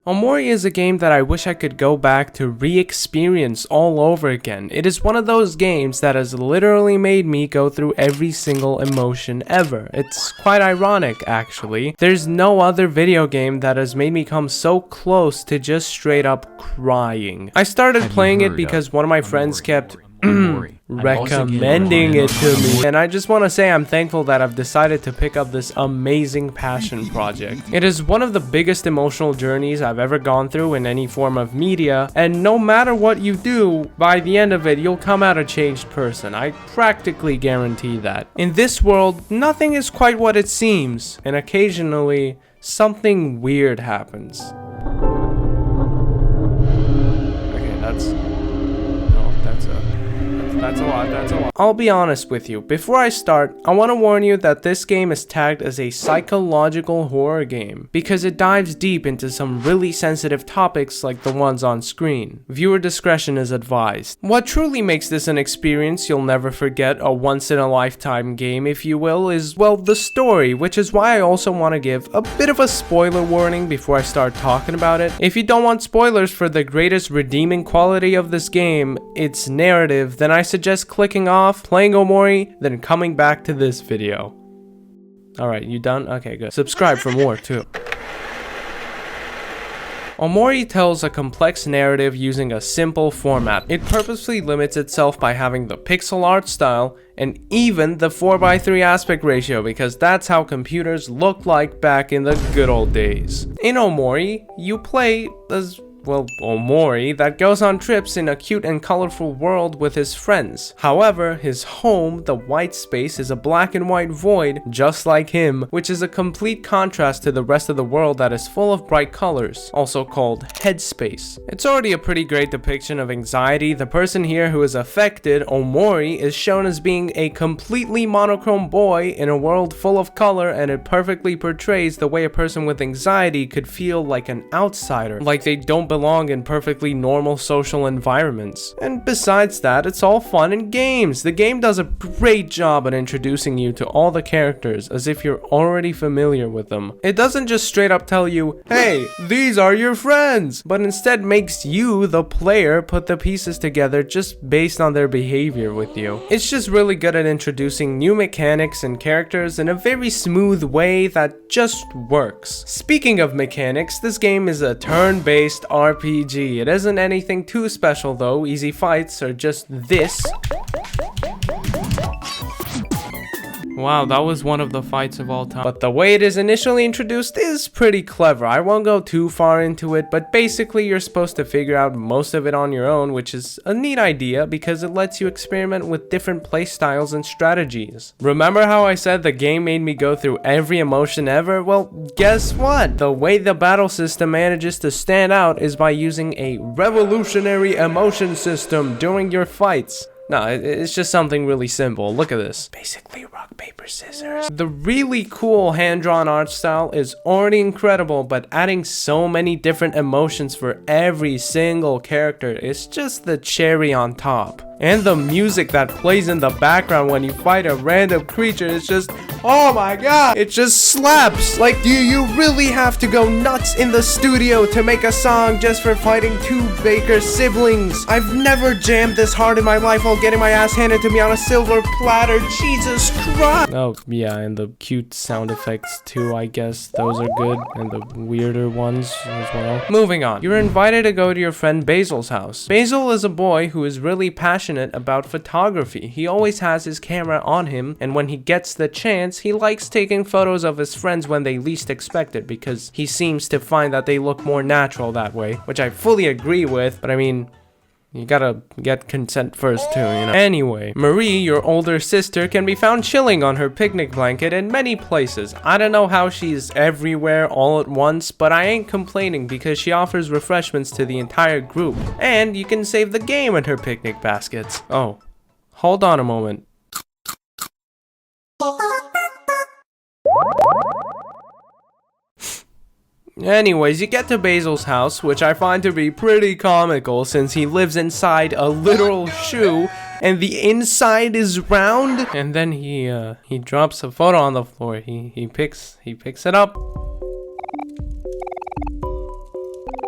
OMORI is a game that I wish I could go back to re-experience all over again. It is one of those games that has literally made me go through every single emotion ever. It's quite ironic, actually. There's no other video game that has made me come so close to just straight up crying. I started playing it because one of my friends kept recommending it to me, and I just want to say I'm thankful that I've decided to pick up this amazing passion project. It is one of the biggest emotional journeys I've ever gone through in any form of media, and no matter what you do, by the end of it you'll come out a changed person. I practically guarantee that. In this world, nothing is quite what it seems, and occasionally something weird happens. Okay, that's a lot. I'll be honest with you. Before I start, I want to warn you that this game is tagged as a psychological horror game because it dives deep into some really sensitive topics like the ones on screen. Viewer discretion is advised. What truly makes this an experience you'll never forget, a once-in-a-lifetime game if you will, is, well, the story, which is why I also want to give a bit of a spoiler warning before I start talking about it. If you don't want spoilers for the greatest redeeming quality of this game, its narrative, then I suggest clicking off, playing OMORI, then coming back to this video. Alright, you done? Okay, good. Subscribe for more, too. OMORI tells a complex narrative using a simple format. It purposely limits itself by having the pixel art style and even the 4:3 aspect ratio because that's how computers looked like back in the good old days. In OMORI, you play as, well, OMORI that goes on trips in a cute and colorful world with his friends. However, his home, the white space, is a black and white void, just like him, which is a complete contrast to the rest of the world that is full of bright colors, also called headspace. It's already a pretty great depiction of anxiety. The person here who is affected, OMORI, is shown as being a completely monochrome boy in a world full of color, and it perfectly portrays the way a person with anxiety could feel like an outsider, like they don't belong in perfectly normal social environments. And besides that, it's all fun and games. The game does a great job at introducing you to all the characters as if you're already familiar with them. It doesn't just straight up tell you, hey, these are your friends, but instead makes you, the player, put the pieces together just based on their behavior with you. It's just really good at introducing new mechanics and characters in a very smooth way that just works. Speaking of mechanics, this game is a turn-based RPG. It isn't anything too special though. Easy fights are just this. Wow, that was one of the fights of all time. But the way it is initially introduced is pretty clever. I won't go too far into it, but basically you're supposed to figure out most of it on your own, which is a neat idea because it lets you experiment with different playstyles and strategies. Remember how I said the game made me go through every emotion ever? Well, guess what? The way the battle system manages to stand out is by using a revolutionary emotion system during your fights. No, it's just something really simple. Look at this. Basically, rock, paper, scissors. The really cool hand-drawn art style is already incredible, but adding so many different emotions for every single character is just the cherry on top. And the music that plays in the background when you fight a random creature is just, oh my god, it just slaps. Like, do you really have to go nuts in the studio to make a song just for fighting two Baker siblings? I've never jammed this hard in my life while getting my ass handed to me on a silver platter. Jesus Christ. Oh yeah, and the cute sound effects too, I guess those are good, and the weirder ones as well. Moving on, you're invited to go to your friend Basil's house. Basil is a boy who is really passionate about photography. He always has his camera on him, and when he gets the chance, he likes taking photos of his friends when they least expect it because he seems to find that they look more natural that way, which I fully agree with, but I mean, you gotta get consent first too, you know. Anyway, Marie, your older sister, can be found chilling on her picnic blanket in many places. I don't know how she's everywhere all at once, but I ain't complaining because she offers refreshments to the entire group. And you can save the game in her picnic baskets. Oh, hold on a moment. Anyways, you get to Basil's house, which I find to be pretty comical since he lives inside a literal shoe and the inside is round. And then he drops a photo on the floor. He picks it up.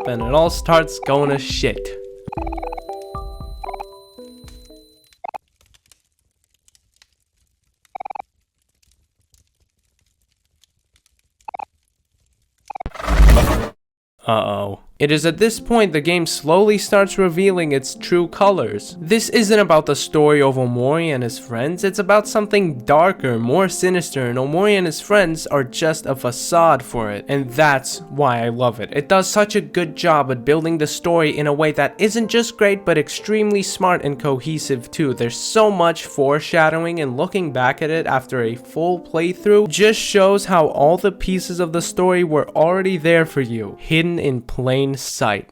up and it all starts going to shit. Uh-oh. It is at this point the game slowly starts revealing its true colors. This isn't about the story of Omori and his friends, it's about something darker, more sinister, and Omori and his friends are just a facade for it. And that's why I love it. It does such a good job at building the story in a way that isn't just great but extremely smart and cohesive too. There's so much foreshadowing, and looking back at it after a full playthrough just shows how all the pieces of the story were already there for you, hidden in plain sight.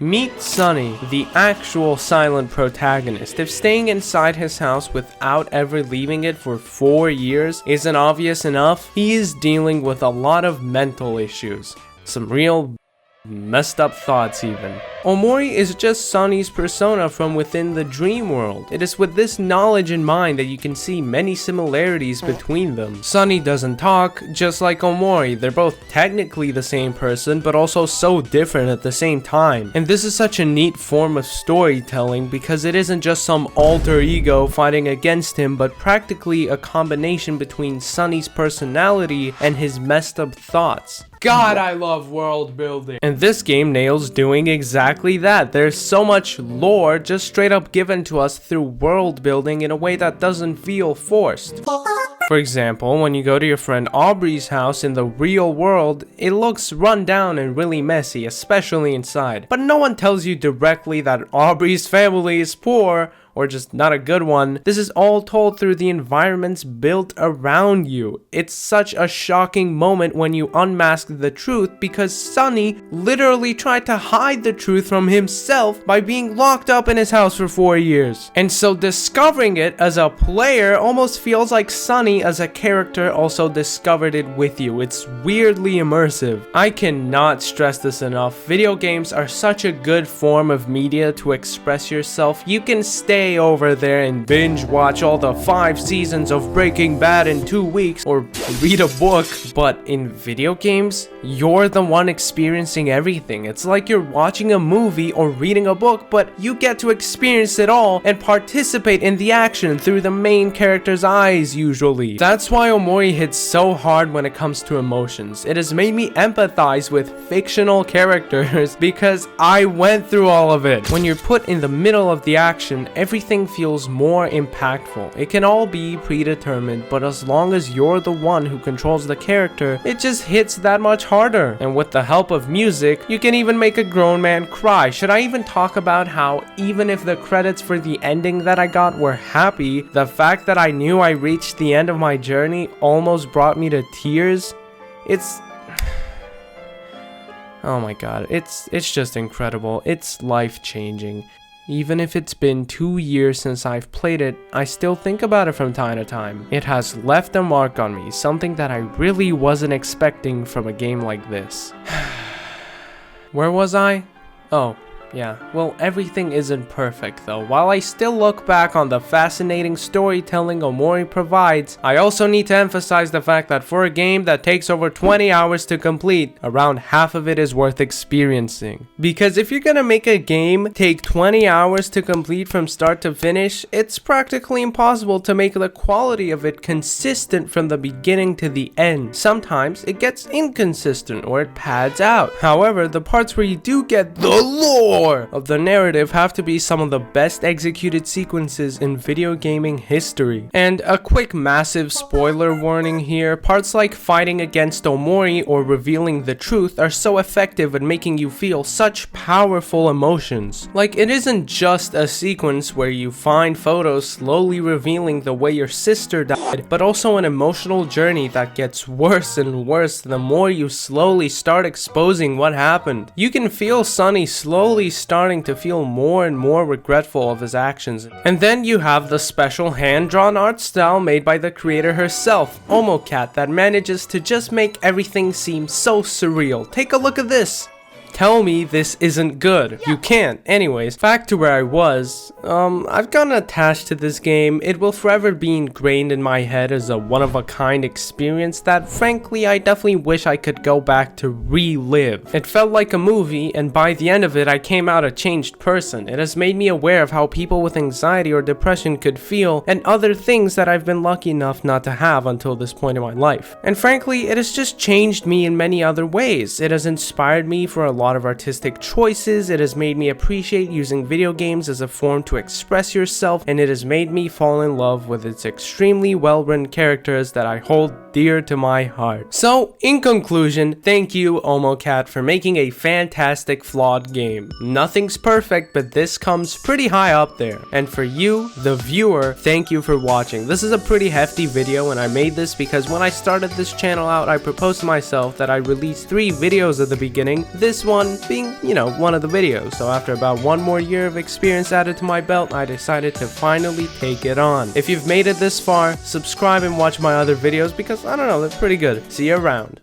Meet Sunny, the actual silent protagonist. If staying inside his house without ever leaving it for 4 years isn't obvious enough, he is dealing with a lot of mental issues. Some real messed up thoughts even. Omori is just Sunny's persona from within the dream world. It is with this knowledge in mind that you can see many similarities between them. Sunny doesn't talk, just like Omori. They're both technically the same person, but also so different at the same time. And this is such a neat form of storytelling because it isn't just some alter ego fighting against him, but practically a combination between Sunny's personality and his messed up thoughts. God, I love world building. And this game nails doing exactly that. There's so much lore just straight up given to us through world building in a way that doesn't feel forced. For example, when you go to your friend Aubrey's house in the real world, it looks run down and really messy, especially inside. But no one tells you directly that Aubrey's family is poor, or just not a good one. This is all told through the environments built around you. It's such a shocking moment when you unmask the truth because Sunny literally tried to hide the truth from himself by being locked up in his house for 4 years. And so discovering it as a player almost feels like Sunny as a character also discovered it with you. It's weirdly immersive. I cannot stress this enough. Video games are such a good form of media to express yourself. You can stay over there and binge watch all the 5 seasons of Breaking Bad in 2 weeks or read a book, but in video games, you're the one experiencing everything. It's like you're watching a movie or reading a book, but you get to experience it all and participate in the action through the main character's eyes usually. That's why Omori hits so hard when it comes to emotions. It has made me empathize with fictional characters because I went through all of it. When you're put in the middle of the action, everything feels more impactful. It can all be predetermined, but as long as you're the one who controls the character, it just hits that much harder. And with the help of music, you can even make a grown man cry. Should I even talk about how even if the credits for the ending that I got were happy, the fact that I knew I reached the end of my journey almost brought me to tears? It's... oh my god, it's just incredible. It's life-changing. Even if it's been 2 years since I've played it, I still think about it from time to time. It has left a mark on me, something that I really wasn't expecting from a game like this. Where was I? Oh. Yeah, well, everything isn't perfect though. While I still look back on the fascinating storytelling Omori provides, I also need to emphasize the fact that for a game that takes over 20 hours to complete, around half of it is worth experiencing. Because if you're gonna make a game take 20 hours to complete from start to finish, it's practically impossible to make the quality of it consistent from the beginning to the end. Sometimes it gets inconsistent or it pads out. However, the parts where you do get the lore of the narrative have to be some of the best executed sequences in video gaming history. And a quick massive spoiler warning here, parts like fighting against Omori or revealing the truth are so effective at making you feel such powerful emotions. Like, it isn't just a sequence where you find photos slowly revealing the way your sister died, but also an emotional journey that gets worse and worse the more you slowly start exposing what happened. You can feel Sunny slowly starting to feel more and more regretful of his actions. And then you have the special hand-drawn art style made by the creator herself, OMOCAT, that manages to just make everything seem so surreal. Take a look at this. tell me this isn't good. You can't. Anyways, back to where I was. I've gotten attached to this game. It will forever be ingrained in my head as a one-of-a-kind experience that, frankly, I definitely wish I could go back to relive. It felt like a movie, and by the end of it, I came out a changed person. It has made me aware of how people with anxiety or depression could feel, and other things that I've been lucky enough not to have until this point in my life. And frankly, it has just changed me in many other ways. It has inspired me for a lot of artistic choices, it has made me appreciate using video games as a form to express yourself, and it has made me fall in love with its extremely well-written characters that I hold dear to my heart. So, in conclusion, thank you, OMOCat, for making a fantastic flawed game. Nothing's perfect, but this comes pretty high up there. And for you, the viewer, thank you for watching. This is a pretty hefty video, and I made this because when I started this channel out, I proposed to myself that I release 3 videos at the beginning, this one being, one of the videos. So after about 1 more year of experience added to my belt, I decided to finally take it on. If you've made it this far, subscribe and watch my other videos because, I don't know, they're pretty good. See you around.